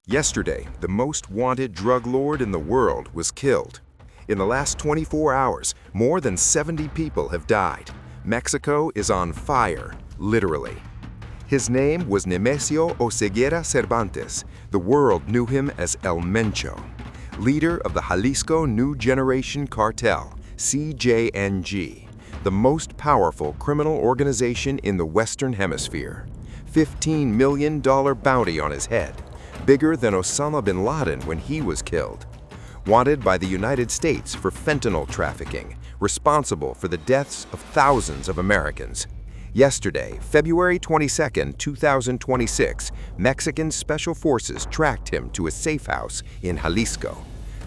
Yesterday, the most wanted drug lord in the world was killed. In the last 24 hours, more than 70 people have died. Mexico is on fire, literally. His name was Nemesio Oseguera Cervantes. The world knew him as El Mencho, leader of the Jalisco New Generation Cartel, CJNG, the most powerful criminal organization in the Western Hemisphere. $15 million bounty on his head, bigger than Osama bin Laden when he was killed. Wanted by the United States for fentanyl trafficking, responsible for the deaths of thousands of Americans. Yesterday, February 22, 2026, Mexican Special Forces tracked him to a safe house in Jalisco.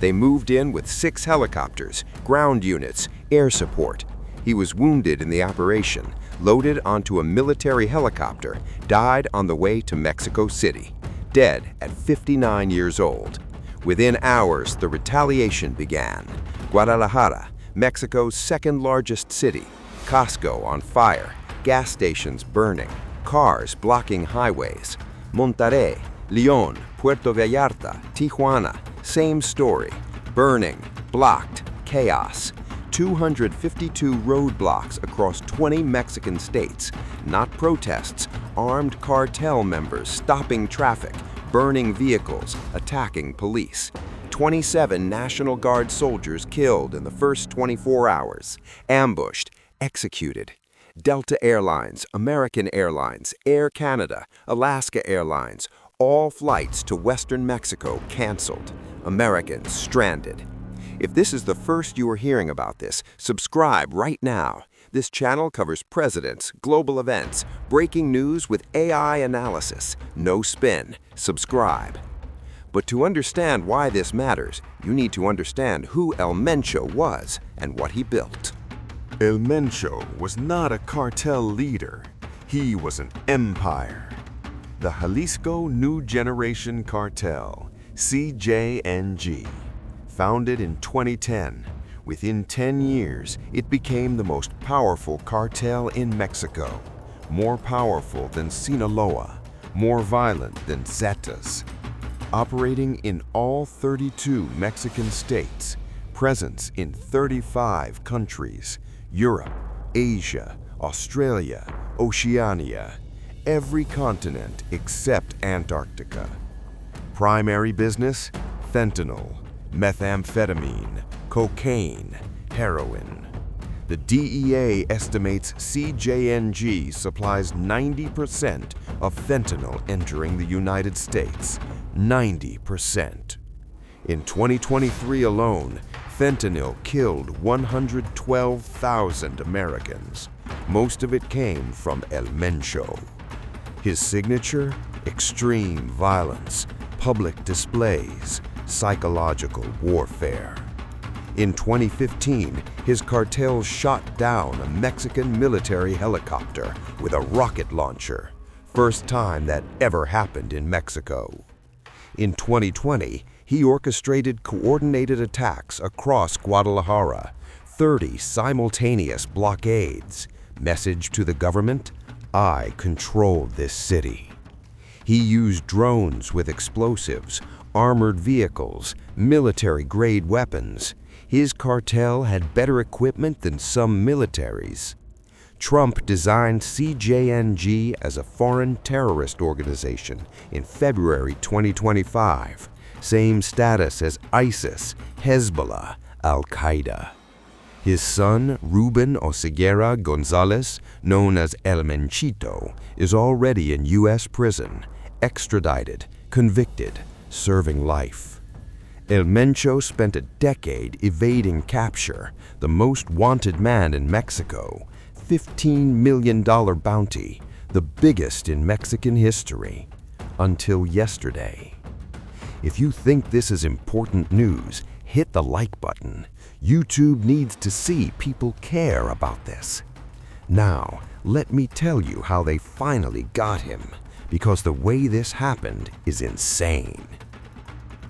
They moved in with 6 helicopters, ground units, air support. He was wounded in the operation, loaded onto a military helicopter, died on the way to Mexico City, dead at 59 years old. Within hours, the retaliation began. Guadalajara, Mexico's second-largest city, Costco on fire, gas stations burning, cars blocking highways. Monterrey, León, Puerto Vallarta, Tijuana, same story. Burning, blocked, chaos. 252 roadblocks across 20 Mexican states. Not protests, armed cartel members stopping traffic, burning vehicles, attacking police. 27 National Guard soldiers killed in the first 24 hours. Ambushed, executed. Delta Airlines, American Airlines, Air Canada, Alaska Airlines, all flights to Western Mexico canceled. Americans stranded. If this is the first you are hearing about this, subscribe right now. This channel covers presidents, global events, breaking news with AI analysis. No spin. Subscribe. But to understand why this matters, you need to understand who El Mencho was and what he built. El Mencho was not a cartel leader. He was an empire. The Jalisco New Generation Cartel, CJNG. Founded in 2010, within 10 years, it became the most powerful cartel in Mexico. More powerful than Sinaloa, more violent than Zetas. Operating in all 32 Mexican states, presence in 35 countries, Europe, Asia, Australia, Oceania, every continent except Antarctica. Primary business, fentanyl, methamphetamine, cocaine, heroin. The DEA estimates CJNG supplies 90% of fentanyl entering the United States. 90%. In 2023 alone, fentanyl killed 112,000 Americans. Most of it came from El Mencho. His signature? Extreme violence, public displays, psychological warfare. In 2015, his cartel shot down a Mexican military helicopter with a rocket launcher. First time that ever happened in Mexico. In 2020, he orchestrated coordinated attacks across Guadalajara, 30 simultaneous blockades. Message to the government: I control this city. He used drones with explosives, armored vehicles, military-grade weapons. His cartel had better equipment than some militaries. Trump designed CJNG as a foreign terrorist organization in February 2025. Same status as ISIS, Hezbollah, Al-Qaeda. His son, Ruben Oseguera Gonzalez, known as El Menchito, is already in U.S. prison, extradited, convicted, serving life. El Mencho spent a decade evading capture, the most wanted man in Mexico. $15 million bounty, the biggest in Mexican history, until yesterday. If you think this is important news, hit the like button. YouTube needs to see people care about this. Now, let me tell you how they finally got him, because the way this happened is insane.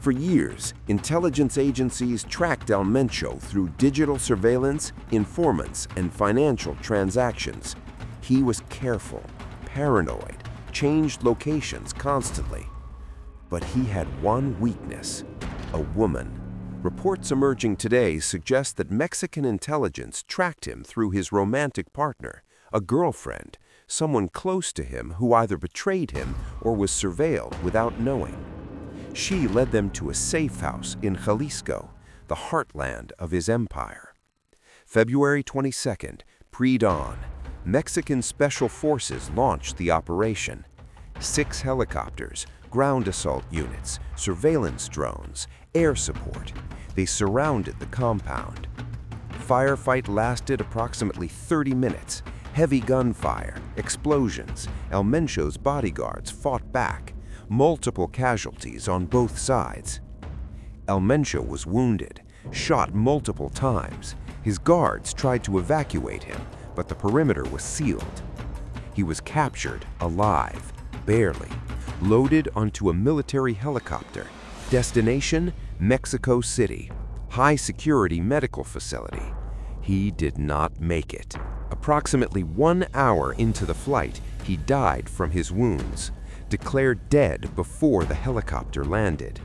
For years, intelligence agencies tracked El Mencho through digital surveillance, informants, and financial transactions. He was careful, paranoid, changed locations constantly. But he had one weakness: a woman. Reports emerging today suggest that Mexican intelligence tracked him through his romantic partner, a girlfriend, someone close to him who either betrayed him or was surveilled without knowing. She led them to a safe house in Jalisco, the heartland of his empire. February 22nd, pre-dawn, Mexican special forces launched the operation. 6 helicopters, ground assault units, surveillance drones, air support. They surrounded the compound. Firefight lasted approximately 30 minutes. Heavy gunfire, explosions. El Mencho's bodyguards fought back. Multiple casualties on both sides. El Mencho was wounded, shot multiple times. His guards tried to evacuate him, but the perimeter was sealed. He was captured alive, barely, loaded onto a military helicopter. Destination: Mexico City, high-security medical facility. He did not make it. Approximately 1 hour into the flight, he died from his wounds, declared dead before the helicopter landed.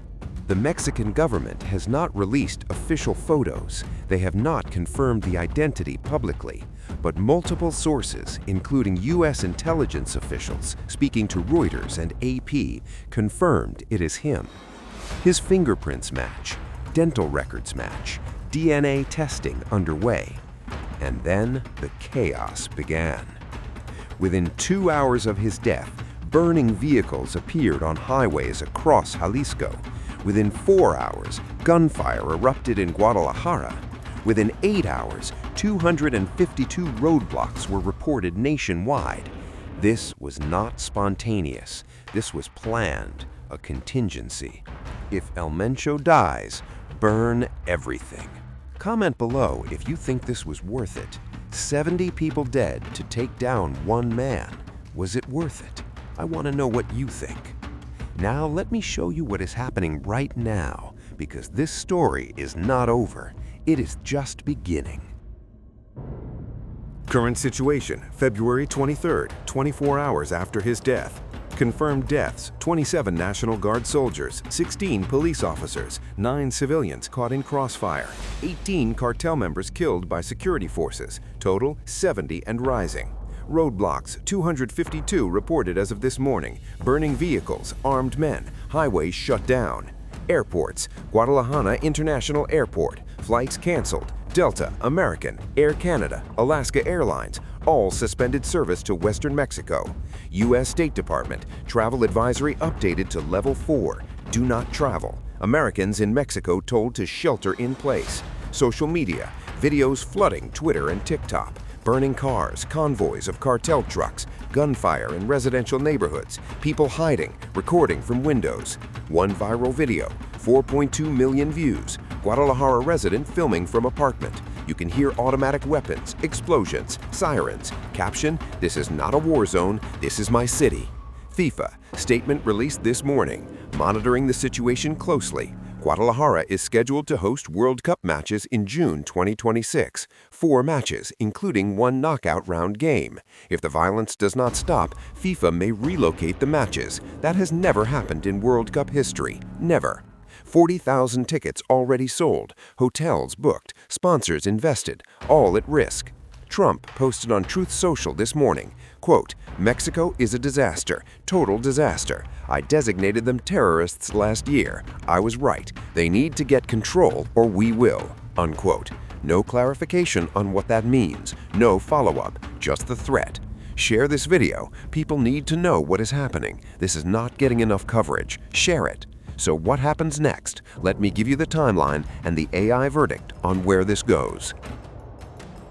The Mexican government has not released official photos. They have not confirmed the identity publicly, but multiple sources, including U.S. intelligence officials speaking to Reuters and AP, confirmed it is him. His fingerprints match, dental records match, DNA testing underway. And then the chaos began. Within 2 hours of his death, burning vehicles appeared on highways across Jalisco. Within 4 hours, gunfire erupted in Guadalajara. Within 8 hours, 252 roadblocks were reported nationwide. This was not spontaneous. This was planned, a contingency. If El Mencho dies, burn everything. Comment below if you think this was worth it. 70 people dead to take down one man. Was it worth it? I want to know what you think. Now let me show you what is happening right now, because this story is not over. It is just beginning. Current situation, February 23rd, 24 hours after his death. Confirmed deaths: 27 National Guard soldiers, 16 police officers, 9 civilians caught in crossfire, 18 cartel members killed by security forces, total 70 and rising. Roadblocks, 252 reported as of this morning, burning vehicles, armed men, highways shut down. Airports: Guadalajara International Airport, flights canceled. Delta, American, Air Canada, Alaska Airlines, all suspended service to Western Mexico. U.S. State Department, travel advisory updated to level 4, do not travel. Americans in Mexico told to shelter in place. Social media, videos flooding Twitter and TikTok. Burning cars, convoys of cartel trucks, gunfire in residential neighborhoods, people hiding, recording from windows. One viral video, 4.2 million views. Guadalajara resident filming from apartment. You can hear automatic weapons, explosions, sirens. Caption: "This is not a war zone, this is my city." FIFA, statement released this morning, monitoring the situation closely. Guadalajara is scheduled to host World Cup matches in June 2026. 4 matches, including 1 knockout round game. If the violence does not stop, FIFA may relocate the matches. That has never happened in World Cup history. Never. 40,000 tickets already sold, hotels booked, sponsors invested, all at risk. Trump posted on Truth Social this morning, quote, "Mexico is a disaster, total disaster. I designated them terrorists last year. I was right. They need to get control or we will," unquote. No clarification on what that means, no follow-up, just the threat. Share this video. People need to know what is happening. This is not getting enough coverage. Share it. So what happens next? Let me give you the timeline and the AI verdict on where this goes.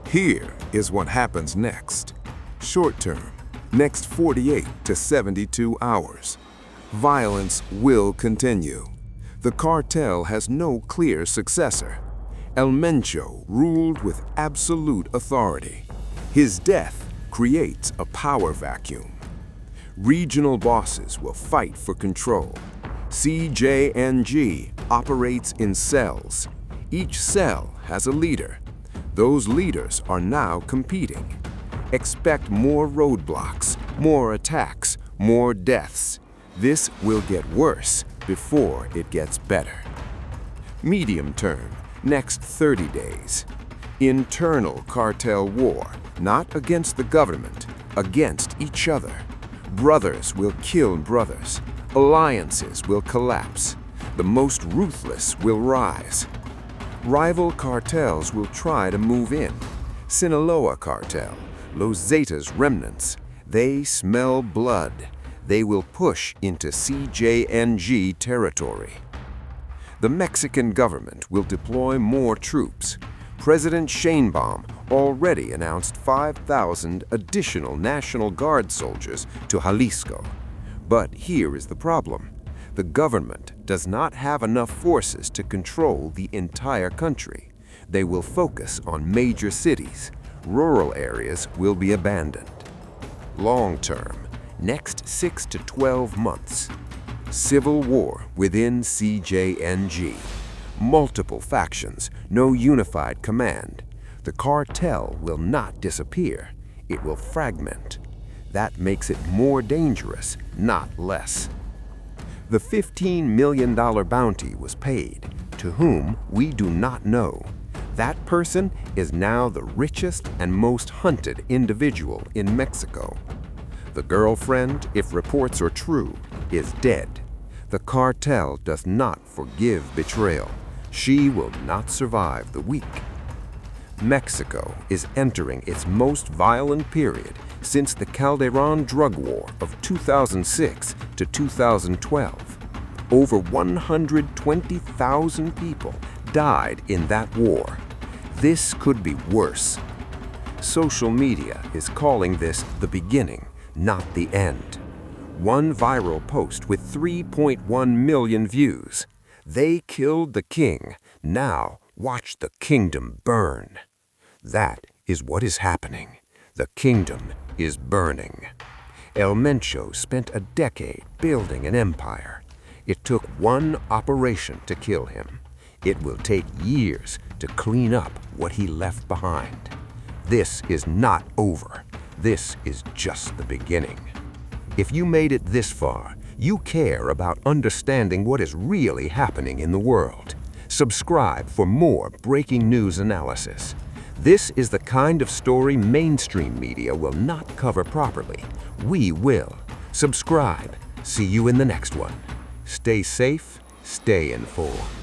Here is what happens next. Short term, next 48 to 72 hours. Violence will continue. The cartel has no clear successor. El Mencho ruled with absolute authority. His death creates a power vacuum. Regional bosses will fight for control. CJNG operates in cells. Each cell has a leader. Those leaders are now competing. Expect more roadblocks, more attacks, more deaths. This will get worse before it gets better. Medium term, next 30 days. Internal cartel war, not against the government, against each other. Brothers will kill brothers. Alliances will collapse. The most ruthless will rise. Rival cartels will try to move in. Sinaloa cartel, Los Zetas remnants. They smell blood. They will push into CJNG territory. The Mexican government will deploy more troops. President Sheinbaum already announced 5,000 additional National Guard soldiers to Jalisco. But here is the problem. The government does not have enough forces to control the entire country. They will focus on major cities. Rural areas will be abandoned. Long term, next 6 to 12 months. Civil war within CJNG. Multiple factions, no unified command. The cartel will not disappear. It will fragment. That makes it more dangerous, not less. The $15 million bounty was paid. To whom, we do not know. That person is now the richest and most hunted individual in Mexico. The girlfriend, if reports are true, is dead. The cartel does not forgive betrayal. She will not survive the week. Mexico is entering its most violent period since the Calderon drug war of 2006 to 2012. Over 120,000 people died in that war. This could be worse. Social media is calling this the beginning, not the end. One viral post with 3.1 million views. They killed the king. Now watch the kingdom burn. That is what is happening. The kingdom is burning. El Mencho spent a decade building an empire. It took one operation to kill him. It will take years to clean up what he left behind. This is not over. This is just the beginning. If you made it this far, you care about understanding what is really happening in the world. Subscribe for more breaking news analysis. This is the kind of story mainstream media will not cover properly. We will. Subscribe. See you in the next one. Stay safe, stay informed.